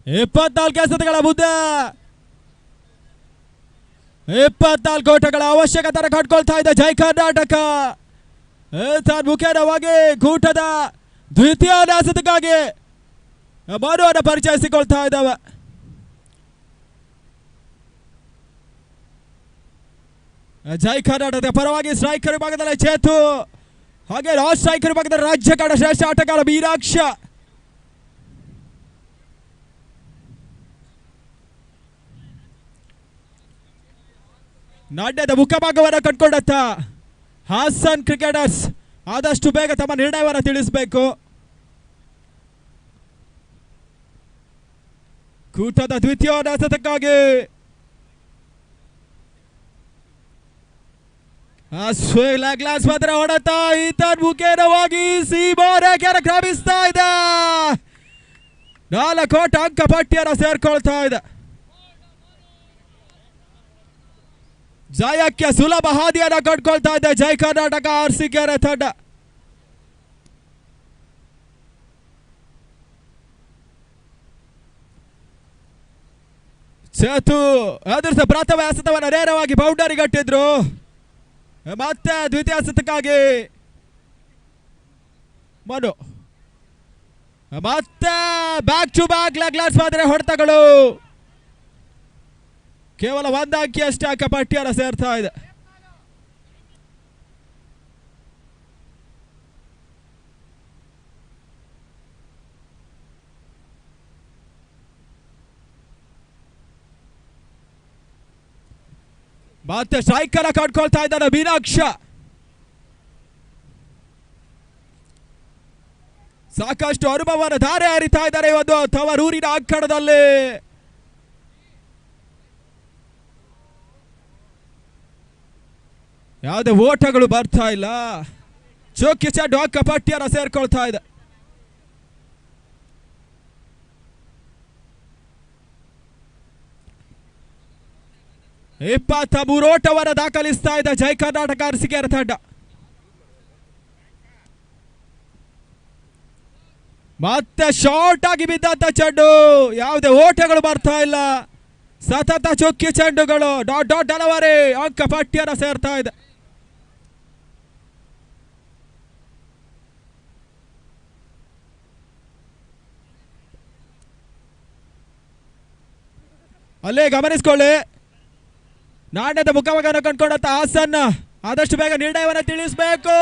24 ಎಸೆತಗಳ ಮುದ್ದೆ 24 ಓಟಗಳ ಅವಶ್ಯಕತೆ ಕಟ್ಕೊಳ್ತಾ ಇದೆ ಜೈ ಕರ್ನಾಟಕ. ಮುಖ್ಯವಾಗಿ ಕೂಟದ ದ್ವಿತೀಯ ಎಸೆತಕ್ಕಾಗಿ ಮರುವನ್ನು ಪರಿಚಯಿಸಿಕೊಳ್ತಾ ಇದ್ದಾವೆ. ಜೈ ಕರ್ನಾಟಕದ ಪರವಾಗಿ ಸ್ಟ್ರೈಕರ್ ವಿಭಾಗದಲ್ಲಿ ಚೇತು, ಹಾಗೆ ಲಾಸ್ಟ್ ಸ್ಟ್ರೈಕರ್ ವಿಭಾಗದಲ್ಲಿ ರಾಜ್ಯ ಕನ್ನಡ ಶ್ರೇಷ್ಠ ಆಟಗಾರ ಮೀನಾಕ್ಷ. ನಾಣ್ಯದ ಮುಖಭಾಗವನ್ನು ಕಟ್ಕೊಂಡಂತ ಹಾಸನ್ ಕ್ರಿಕೆಟರ್ಸ್ ಆದಷ್ಟು ಬೇಗ ತಮ್ಮ ನಿರ್ಣಯವನ್ನು ತಿಳಿಸಬೇಕು. ಕೂಟದ ದ್ವಿತೀಯ ಎಸೆತಕ್ಕಾಗಿ ಗ್ಲಾಸ್ ಮಾತ್ರ ಹೊಡೆತ ಈತನ್ ಮುಖೇನವಾಗಿ ಸೀಮಾ ರೇಖೆಯನ್ನು ಕ್ರಮಿಸ್ತಾ ಇದೆ. 4 ಅಂಕ ಪಟ್ಟಿಯನ್ನು ಸೇರ್ಕೊಳ್ತಾ ಇದೆ. ಜಯಕ್ಕೆ ಸುಲಭ ಹಾದಿಯನ್ನು ಕಟ್ಕೊಳ್ತಾ ಇದೆ ಜೈ ಕರ್ನಾಟಕ ಅರಸೀಕೆರೆ ತಂಡ. ಚೇತು ಎದುರಿಸ ಪ್ರಥಮ ಎಸೆತವನ್ನು ನೇರವಾಗಿ ಬೌಂಡರಿ ಗಟ್ಟಿದ್ರು. ಮತ್ತೆ ದ್ವಿತೀಯ ಎಸೆತಕ್ಕಾಗಿ ಮನು, ಮತ್ತೆ ಬ್ಯಾಕ್ ಟು ಬ್ಯಾಕ್ ಲೆಗ್ ಮಾದರಿ ಹೊಡೆತಗಳು. ಕೇವಲ 1 ಅಂಕಿಯಷ್ಟೇ ಅಂಕ ಪಟ್ಟಿಯನ್ನು ಸೇರ್ತಾ ಇದೆ. ಮತ್ತೆ ಸ್ಟ್ರೈಕರ್ ಕಟ್ಕೊಳ್ತಾ ಇದ್ದಾನೆ ಮೀನಾಕ್ಷ. ಸಾಕಷ್ಟು ಅನುಭವವನ್ನು ಧಾರೆ ಹರಿತಾ ಇದ್ದಾರೆ ಒಂದು ತವರೂರಿನ ಅಂಕಣದಲ್ಲಿ. ಯಾವುದೇ ಓಟಗಳು ಬರ್ತಾ ಇಲ್ಲ. ಚೋಕಿ ಚೆಂಡು ಅಂಕ ಪಟ್ಟಿಯನ್ನು ಸೇರ್ಕೊಳ್ತಾ ಇದೆ. ಇಪ್ಪತ್ತ 23 ಓಟವನ್ನು ದಾಖಲಿಸ್ತಾ ಇದೆ ಜೈ ಕರ್ನಾಟಕ ಅರಸೀಕೆರೆ ತಂಡ. ಮತ್ತೆ ಶಾರ್ಟ್ ಆಗಿ ಬಿದ್ದಂತ ಚೆಂಡು, ಯಾವುದೇ ಓಟಗಳು ಬರ್ತಾ ಇಲ್ಲ. ಸತತ ಚೊಕ್ಕಿ ಚೆಂಡುಗಳು, ಡಾಟ್ ಡಾಟ್ ಡೆಲಿವರಿ, ಅಂಕ ಪಟ್ಟಿಯನ್ನು ಸೇರ್ತಾ ಇದೆ. ಅಲ್ಲೇ ಗಮನಿಸ್ಕೊಳ್ಳಿ, ನಾಣ್ಯದ ಮುಖವನ್ನು ಕಂಡುಕೊಂಡಂತ ಹಾಸನ್ ಆದಷ್ಟು ಬೇಗ ನಿರ್ಣಯವನ್ನು ತಿಳಿಸಬೇಕು.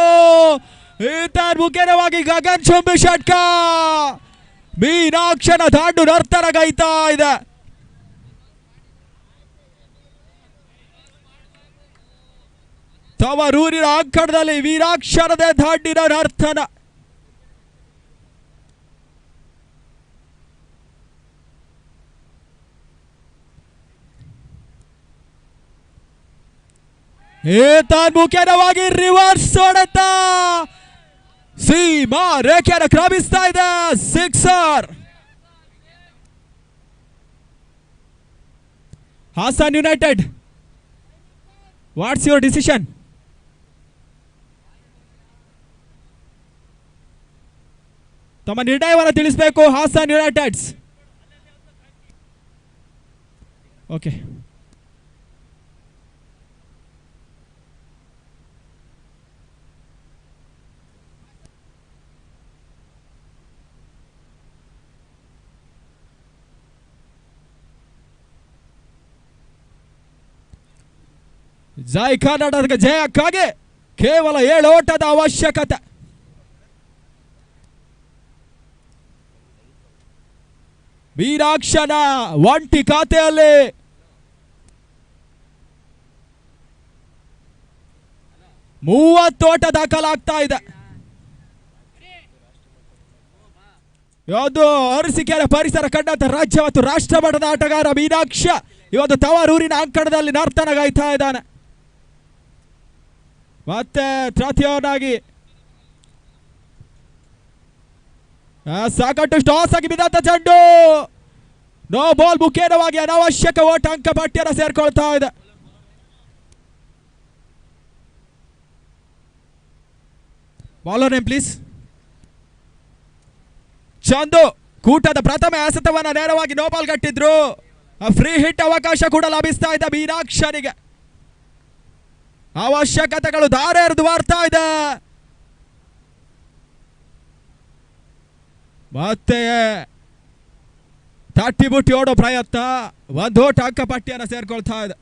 ಈತನ್ ಮುಖೇನವಾಗಿ ಗಗನ್ ಚುಂಬಿ ಷಟ್ಕ, ಮೀನಾಕ್ಷನ ದಾಂಡು ನರ್ತನಗೈತಾ ಇದೆ. ತವರೂರಿನ ಅಂಕಣದಲ್ಲಿ ವೀರಾಕ್ಷರದೇ ದಾಂಡಿನ ನರ್ತನ. ಈತನ್ ಮುಖೇನವಾಗಿ ರಿವರ್ಸ್ ಹೊಡೆತ, ಸೀಮಾ ರೇಖೆಯನ್ನು ಕ್ರಮಿಸ್ತಾ ಇದೆ. Sixer. Hassan united, what's your decision? ತಮ್ಮ ನಿರ್ಣಯವನ್ನು ತಿಳಿಸಬೇಕು ಹಾಸನ್ ಯುನೈಟೆಡ್ಸ್. ಓಕೆ, ಜೈ ಕರ್ನಾಟಕ ಜಯಕ್ಕಾಗಿ ಕೇವಲ 7 ಓಟದ ಅವಶ್ಯಕತೆ. ಮೀನಾಕ್ಷನ ಒಂಟಿ ಖಾತೆಯಲ್ಲಿ ಓಟ ದಾಖಲಾಗ್ತಾ ಇದೆ. ಇವತ್ತು ಅರಸೀಕೆರೆ ಪರಿಸರ ಕಂಡಂತ ರಾಜ್ಯ ಮತ್ತು ರಾಷ್ಟ್ರ ಮಟ್ಟದ ಆಟಗಾರ ಮೀನಾಕ್ಷ ಇವತ್ತು ತವರೂರಿನ ಅಂಕಣದಲ್ಲಿ ನರ್ತನಗಾಯ್ತಾ ಇದ್ದಾನೆ. ಮತ್ತೆ ತೃತೀಯನಾಗಿ ಸಾಕಷ್ಟು ಟಾಸ್ ಆಗಿ ಬಿದ್ದಂತ ಚೆಂಡು, ನೋ ಬಾಲ್ ಮುಖೇನವಾಗಿ ಅನಾವಶ್ಯಕ ಓಟ ಅಂಕ ಪಟ್ಟಿಯನ್ನು ಸೇರ್ಕೊಳ್ತಾ ಇದೆ. Bowler name please. ಚಂದು ಕೂಟದ ಪ್ರಥಮ ಎಸೆತವನ್ನ ನೇರವಾಗಿ ನೋಬಾಲ್ ಕಟ್ಟಿದ್ರು. ಫ್ರೀ ಹಿಟ್ ಅವಕಾಶ ಕೂಡ ಲಭಿಸ್ತಾ ಇದೆ ಮೀನಾಕ್ಷರಿಗೆ. ಅವಶ್ಯಕತೆಗಳು ದಾರೆ ಎರೆದು ಬರ್ತಾ ಇದೆ. ಮತ್ತೆ ತಟ್ಟಿ ಬುಟ್ಟಿ ಓಡೋ ಪ್ರಯತ್ನ, ಒಂದು ಓಟ ಅಂಕಪಟ್ಟಿಯನ್ನು ಸೇರ್ಕೊಳ್ತಾ ಇದೆ.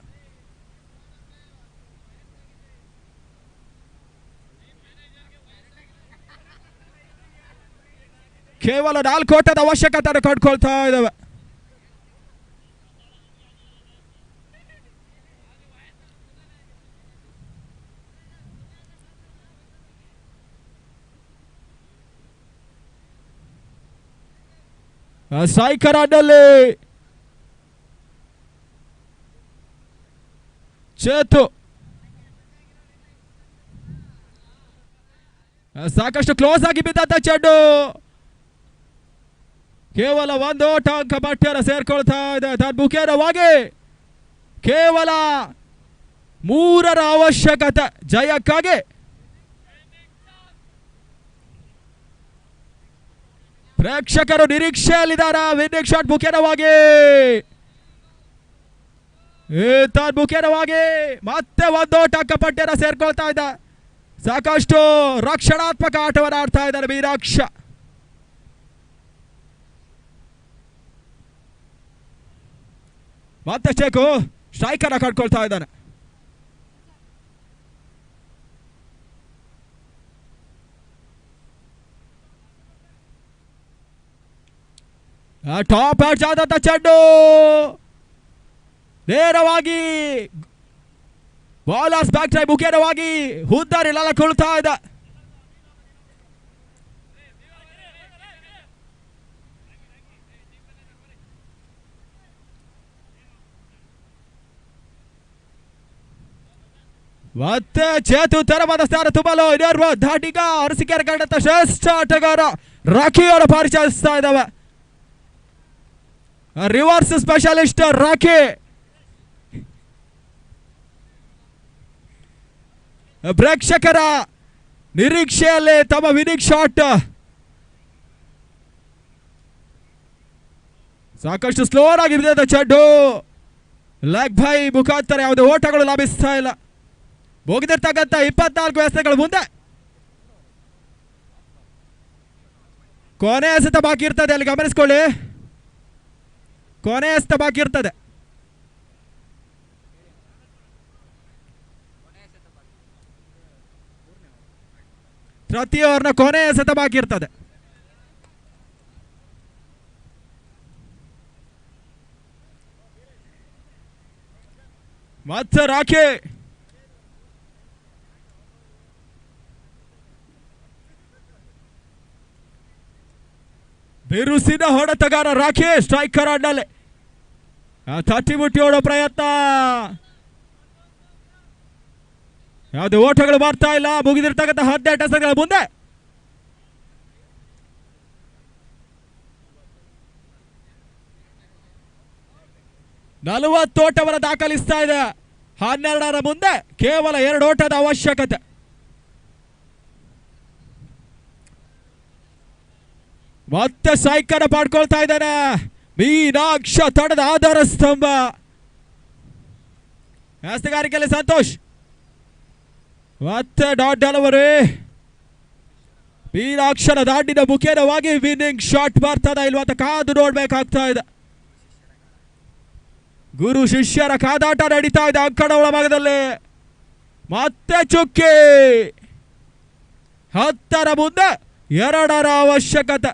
ಕೇವಲ 4 ಓಟದ ಅವಶ್ಯಕತೆಯನ್ನು ಕಂಡುಕೊಳ್ತಾ ಇದ್ದಾವೆ. ಸ್ಟ್ರೈಕರ್ ಅಡ್ಡಲ್ಲಿ ಚೇತು ಸಾಕಷ್ಟು ಕ್ಲೋಸ್ ಆಗಿ ಬಿದ್ದಂತ ಚೆಂಡು. ಕೇವಲ 1 ಓಟ ಅಂಕಪಟ್ಟಿಯನ್ನು ಸೇರ್ಕೊಳ್ತಾ ಇದೆ. ತದ್ಮುಖೇನವಾಗಿ ಕೇವಲ 3ರ ಅವಶ್ಯಕತೆ ಜಯಕ್ಕಾಗಿ. ಪ್ರೇಕ್ಷಕರು ನಿರೀಕ್ಷೆಯಲ್ಲಿದ್ದಾರೆ. ವಿನ್ನಿಂಗ್ ಶಾಟ್ ಮುಖೇನವಾಗಿ ಮುಖೇನವಾಗಿ ಮತ್ತೆ 1 ಓಟ ಅಂಕಪಟ್ಟಿಯನ್ನು ಸೇರ್ಕೊಳ್ತಾ ಇದೆ. ಸಾಕಷ್ಟು ರಕ್ಷಣಾತ್ಮಕ ಆಟವನ್ನು ಆಡ್ತಾ ಇದ್ದಾರೆ ಮೀನಾಕ್ಷ. ಮತ್ತೆ ಚೇಕು ಸ್ಟ್ರೈಕರ್ ಕಟ್ಕೊಳ್ತಾ ಇದ್ದಾನೆ. ಟಾಪ್ ಹ್ಯಾಟ್ಸ್ ಆದಂತ ಚೆಂಡು ನೇರವಾಗಿ ಬಾಲರ್ಸ್ ಬ್ಯಾಕ್ ಟ್ರೈ ಮುಖೇನವಾಗಿ ಹುದ್ದಾರಿಲ್ಲ ಕೊಳ್ತಾ ಇದೆ. ಮತ್ತೆ ಚೇತು ತೆರವಾದ ಸ್ಥಾನ ತುಂಬಲು ಇನ್ನೋರ್ವ ದಾಟಿಗ ಅರಸಿಕೆರೆ ಕಂಡಂತ ಶ್ರೇಷ್ಠ ಆಟಗಾರ ರಾಖಿಯನ್ನು ಪರಿಚಯಿಸ್ತಾ ಇದ್ದಾವೆ. Reverse specialist Rakhi. ಪ್ರೇಕ್ಷಕರ ನಿರೀಕ್ಷೆಯಲ್ಲಿ ತಮ್ಮ ವಿನಿಂಗ್ ಶಾಟ್. ಸಾಕಷ್ಟು ಸ್ಲೋ ಆಗಿ ಬಿದ್ದ ಚೆಂಡು ಲೆಗ್ ಬೈ ಮುಖಾಂತರ ಯಾವುದೇ ಓಟಗಳು ಲಭಿಸ್ತಾ ಇಲ್ಲ. ಮುಗಿದಿರ್ತಕ್ಕಂಥ 24 ಎಸೆತಗಳ ಮುಂದೆ ಕೊನೆ ಎಸೆತ ಬಾಕಿ ಇರ್ತದೆ. ಅಲ್ಲಿ ಗಮನಿಸ್ಕೊಳ್ಳಿ, ಕೊನೆ ಎಸೆತ ಬಾಕಿ ಇರ್ತದೆ. ಪ್ರತಿ ಓವರ್ನ ಕೊನೆ ಎಸೆತ ಬಾಕಿ ಇರ್ತದೆ. ಮತ್ತೆ ರಾಖಿ ಬಿರುಸಿನ ಹೊಡೆತಗಾರ ರಾಖಿ ಸ್ಟ್ರೈಕರ್ ಅಡ್ಡಲೆ ತಟ್ಟಿ ಮುಟ್ಟಿ ಓಡೋ ಪ್ರಯತ್ನ. ಯಾವುದೇ ಓಟಗಳು ಬರ್ತಾ ಇಲ್ಲ. ಮುಗಿದಿರ್ತಕ್ಕಂಥ 18 ಎಸೆತಗಳ ಮುಂದೆ ನಲವತ್ತು ಓಟವನ್ನು ದಾಖಲಿಸ್ತಾ ಇದೆ. 12ರ ಮುಂದೆ ಕೇವಲ 2 ಓಟದ ಅವಶ್ಯಕತೆ. ಮತ್ತೆ ಸ್ಟ್ರೈಕರ್ ಪಡ್ಕೊಳ್ತಾ ಇದ್ದಾನೆ ಮೀನಾಕ್ಷ. ತಡದ ಆಧಾರ ಸ್ತಂಭ ಎಸೆಗಾರಿಕೆಯಲ್ಲಿ ಸಂತೋಷ್. ಮತ್ತೆ ಡಾಟ್ ಡೆಲಿವರಿ ಮೀನಾಕ್ಷರ ದಾಂಡಿನ ಮುಖೇನವಾಗಿ ವಿನ್ನಿಂಗ್ ಶಾಟ್ ಬರ್ತದ ಇಲ್ವಾ ಅಂತ ಕಾದು ನೋಡ್ಬೇಕಾಗ್ತಾ ಇದೆ. ಗುರು ಶಿಷ್ಯರ ಕಾದಾಟ ನಡೀತಾ ಇದೆ ಅಂಕಣ ಒಳಭಾಗದಲ್ಲಿ. ಮತ್ತೆ ಚುಕ್ಕಿ 10ರ ಮುಂದೆ 2ರ ಅವಶ್ಯಕತೆ.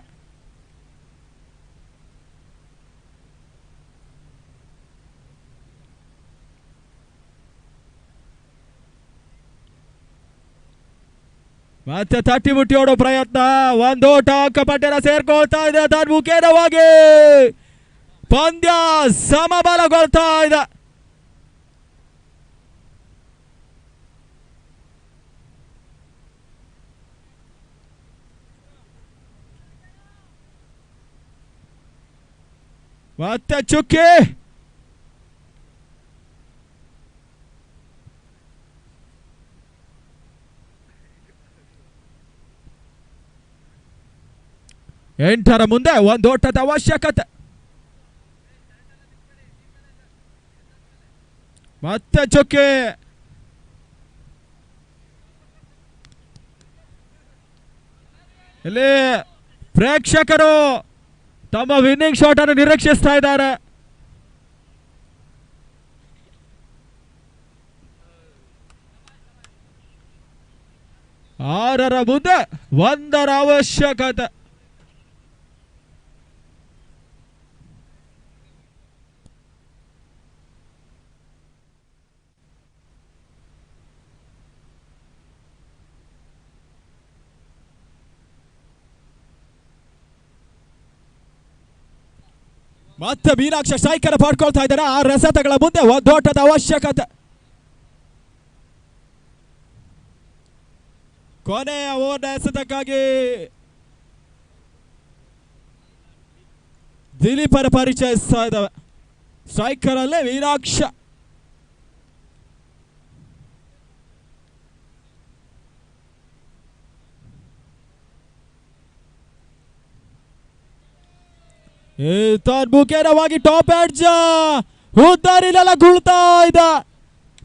ಮತ್ತೆ ತಟ್ಟಿ ಮುಟ್ಟಿ ಓಡೋ ಪ್ರಯತ್ನ. 1 ಓಟ ಅಂಕಪಟ್ಟಿಯನ್ನು ಸೇರ್ಕೊಳ್ತಾ ಇದೆ. ತನ್ಮುಖೇನವಾಗಿ ಪಂದ್ಯ ಸಮಬಲಗೊಳ್ತಾ ಇದೆ. ಮತ್ತೆ ಚುಕ್ಕಿ 8ರ ಮುಂದೆ ಒಂದು ಓಟದ ಅವಶ್ಯಕತೆ. ಮತ್ತೆ ಚುಕ್ಕಿ. ಇಲ್ಲಿ ಪ್ರೇಕ್ಷಕರು ತಮ್ಮ ವಿನ್ನಿಂಗ್ ಶಾಟ್ ಅನ್ನು ನಿರೀಕ್ಷಿಸ್ತಾ ಇದ್ದಾರೆ. ಆರರ ಮುಂದೆ 1ರ ಅವಶ್ಯಕತೆ. ಮತ್ತೆ ಮೀನಾಕ್ಷ ಸ್ಟ್ರೈಕರ್ ಪಡ್ಕೊಳ್ತಾ ಇದ್ದಾರೆ. 6 ಎಸೆತಗಳ ಮುಂದೆ 1 ಓಟದ ಅವಶ್ಯಕತೆ. ಕೊನೆಯ ಓವರ್ನ ಎಸೆತಕ್ಕಾಗಿ ದಿಲೀಪರ ಪರಿಚಯಿಸ್ತಾ ಇದ್ದಾವೆ. ಸ್ಟ್ರೈಕರ್ ಅಲ್ಲೇ ಮೀನಾಕ್ಷ. ಮುಖೇನವಾಗಿ ಟಾಪ್ ಎಡ್ಜ್ ಉದ್ದಾರಿಲೆಲ್ಲ ಗುಳ್ತಾ ಇದ್ದ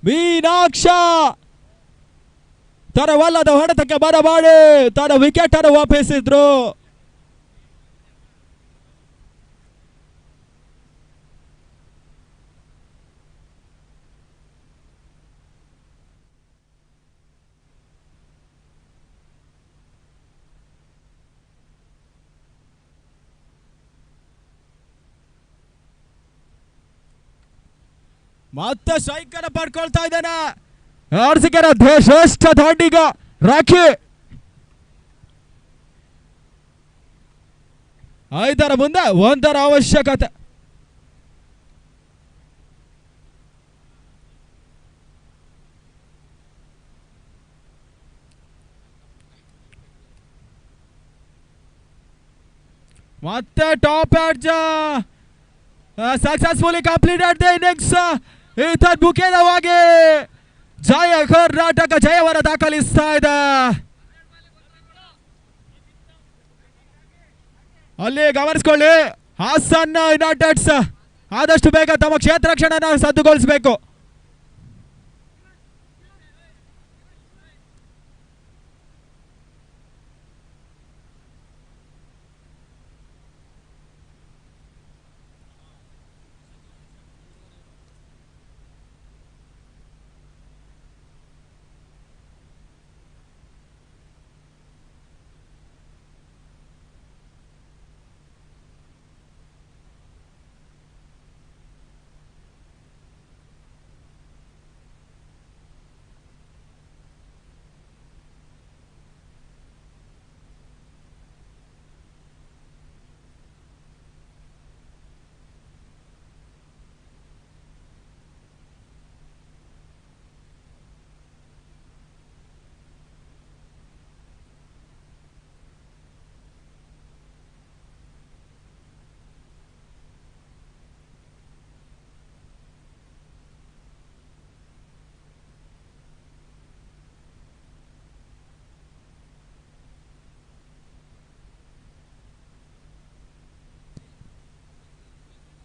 ಮೀನಾಕ್ಷ ತರವಲ್ಲದ ಹೊಡೆತಕ್ಕೆ ಬರಮಾಡಿ ತನ್ನ ವಿಕೆಟ್ ಅನ್ನು ವಾಪಸಿದ್ರು. ಮತ್ತೆ ಸ್ಟ್ರೈಕರ್ ಪಡ್ಕೊಳ್ತಾ ಇದ್ದಾನೆ ಆರ್ಸಿಕೆರ ಶ್ರೇಷ್ಠ ದಾಂಡಿಗ ರಾಖಿ. 5ರ ಮುಂದೆ 1ರ ಅವಶ್ಯಕತೆ. ಮತ್ತೆ top edge successfully completed the innings. ಈತನ್ ಮುಖೇನವಾಗಿ ಜಯ ಕರ್ನಾಟಕ ಜಯವರ ದಾಖಲಿಸ್ತಾ ಇದೆ. ಅಲ್ಲಿ ಗಮನಿಸ್ಕೊಳ್ಳಿ, ಹಾಸನ್ ಯುನೈಟೆಡ್ಸ್ ಆದಷ್ಟು ಬೇಗ ತಮ್ಮ ಕ್ಷೇತ್ರ ರಕ್ಷಣೆಯನ್ನು ಸದ್ದುಗೊಳಿಸಬೇಕು.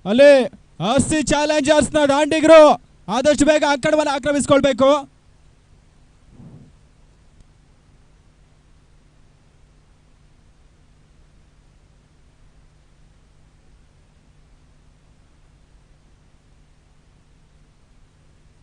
ಅಲ್ಲಿ ಹಸ್ತಿ ಚಾಲೆಂಜರ್ಸ್ ನ ದಾಂಡಿಗರು ಆದಷ್ಟು ಬೇಗ ಅಂಕಣವನ್ನು ಆಕ್ರಮಿಸಿಕೊಳ್ಬೇಕು.